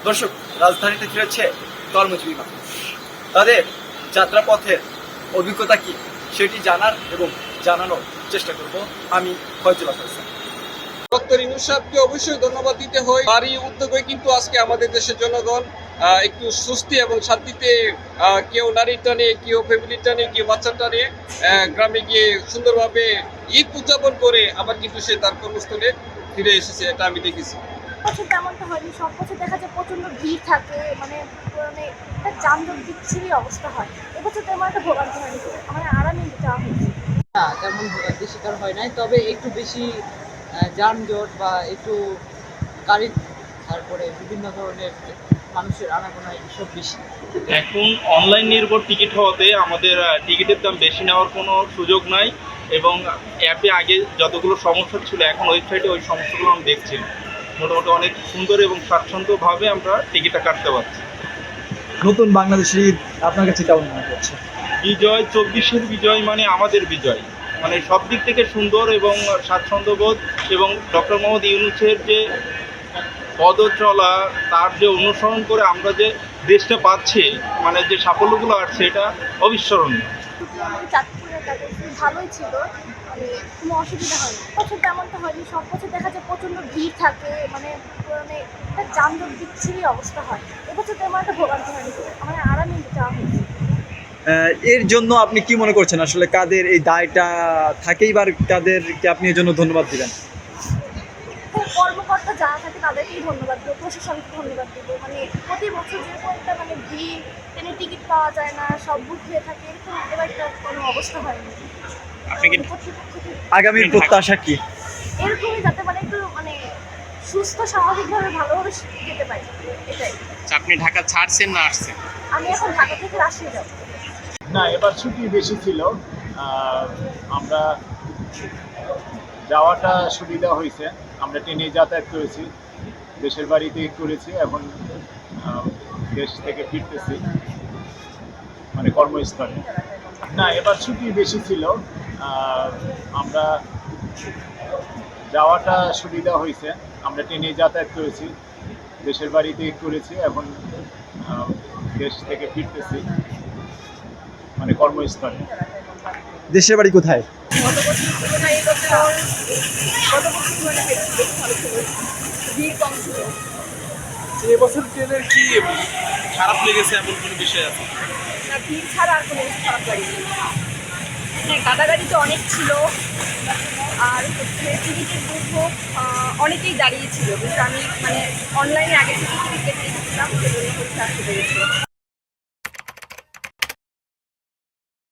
দর্শক, রাজধানীতে ফিরেছে কর্মজীবী মানুষ। তাদের যাত্রাপথের অভিজ্ঞতা কি সেটি জানার এবং জানানোর চেষ্টা করব আমি, ফয়জুল হাসান। ডক্টর ইউনূস সাহেবকে অবশ্যই ধন্যবাদ দিতে হয়। আর এই উদ্যোগে কিন্তু আজকে আমাদের দেশের জনগণ একটু সুস্থি এবং শান্তিতে কেউ নারীটা নিয়ে, কেউ ফ্যামিলিটা নিয়ে, কেউ বাচ্চাটা নিয়ে গ্রামে গিয়ে সুন্দরভাবে ঈদ উদযাপন করে আবার কিন্তু সে তার কর্মস্থলে ফিরে এসেছে, এটা আমি দেখেছি। বছর তেমনটা হয়নি, সব বছর দেখা যায় প্রচণ্ড ভিড় থাকে, মানে একটা যানজট বিচ্ছিরি অবস্থা হয়। এবছর তেমন একটা ভোগান্তি হয়নি, মানে আরামে যাওয়া হয়েছে। না, তেমন ভোগান্তির শিকার হয় নাই, তবে একটু বেশি যানজট বা একটু গাড়ি, তারপরে বিভিন্ন ধরনের মানুষের আনাগোনা এসব বেশি। এখন অনলাইন নির্ভর টিকিট হওয়াতে আমাদের টিকিটের দাম বেশি নেওয়ার কোনো সুযোগ নাই, এবং অ্যাপে আগে যতগুলো সমস্যা ছিল এখন ওয়েবসাইটে ওই সমস্যাগুলো আমরা দেখছি। মোটামুটি অনেক সুন্দর এবং স্বাচ্ছন্দ্যভাবে আমরা টিকিটটা কাটতে পারছি। নতুন বাংলাদেশের ঈদ আপনার কাছে কেমন মনে হচ্ছে? বিজয়, 24-এর বিজয় মানে আমাদের বিজয়, মানে সব দিক থেকে সুন্দর এবং স্বাচ্ছন্দ্যবোধ, এবং ডক্টর মোহাম্মদ ইউনূসের যে পদ চলা, তার যে অনুসরণ করে আমরা যে দেশটা পাচ্ছি, মানে যে সাফল্যগুলো আসছে, এটা অবিস্মরণীয়। আমাদের চাঁদপুরের কাছে ভালোই ছিল, মানে কোনো অসুবিধা হয়নি। বছর তেমনটা হয়নি, সব বছর দেখা যায় প্রচণ্ড ভিড় থাকে, মানে একটা যানজট বিচ্ছিরি অবস্থা হয়। এবছর তেমন একটা ভোগান্তি হয়নি, মানে আরামে যাওয়া হয়েছে। এর জন্য আপনি কি মনে করছেন, আসলে কাদের এই দায়টা থাকেই, বা কাদেরকে আপনি এর জন্য ধন্যবাদ দিবেন? কর্মকর্তা যারা থাকে তাদেরকেই ধন্যবাদ দেবো, প্রশাসনকে ধন্যবাদ দেবো। মানে প্রতি বছর যেরকম একটা মানে ভিড়, ট্রেনে টিকিট পাওয়া যায় না, সব বুক হয়ে থাকে, এরকম এবার একটা কোনো অবস্থা হয়নি। আগামীর প্রত্যাশা কি? এরকমই যাতে মানে একটু মানে সুস্থ স্বাভাবিকভাবে ভালোভাবে যেতে পারি, এটাই। আপনি ঢাকা ছাড়ছেন না আসছেন? আমি এখন ঢাকা থেকে রাজশাহী যাবো। না, এবার ছুটি বেশি ছিল, আমরা যাওয়াটা সুবিধা হয়েছে। আমরা ট্রেনে যাতায়াত করেছি, দেশের বাড়িতে করেছি, এখন দেশ থেকে ফিরতেছি মানে কর্মস্থলে। না, এবার ছুটি বেশি ছিল, আমরা যাওয়াটা সুবিধা হয়েছে। আমরা ট্রেনে যাতায়াত করেছি, দেশের বাড়িতে করেছি, এখন দেশ থেকে ফিরতেছি মানে কর্মস্থলে। দেশের বাড়ি কোথায়? এবছর ট্রেনের কি খারাপ লেগেছে এমন কোনো বিষয় আছে? না, ভিড় ছাড়া আর কোনো কিছু খারাপ লাগেনি। হ্যাঁ, গাদাগাড়ি তো অনেক ছিল, আর হচ্ছে টিকিটের দুর্ভোগ, অনেকেই দাঁড়িয়েছিল, কিন্তু আমি মানে অনলাইনে আগে থেকে টিকিট কেটে রেখেছিলাম, সেগুলো হচ্ছে আসতে পেরেছি।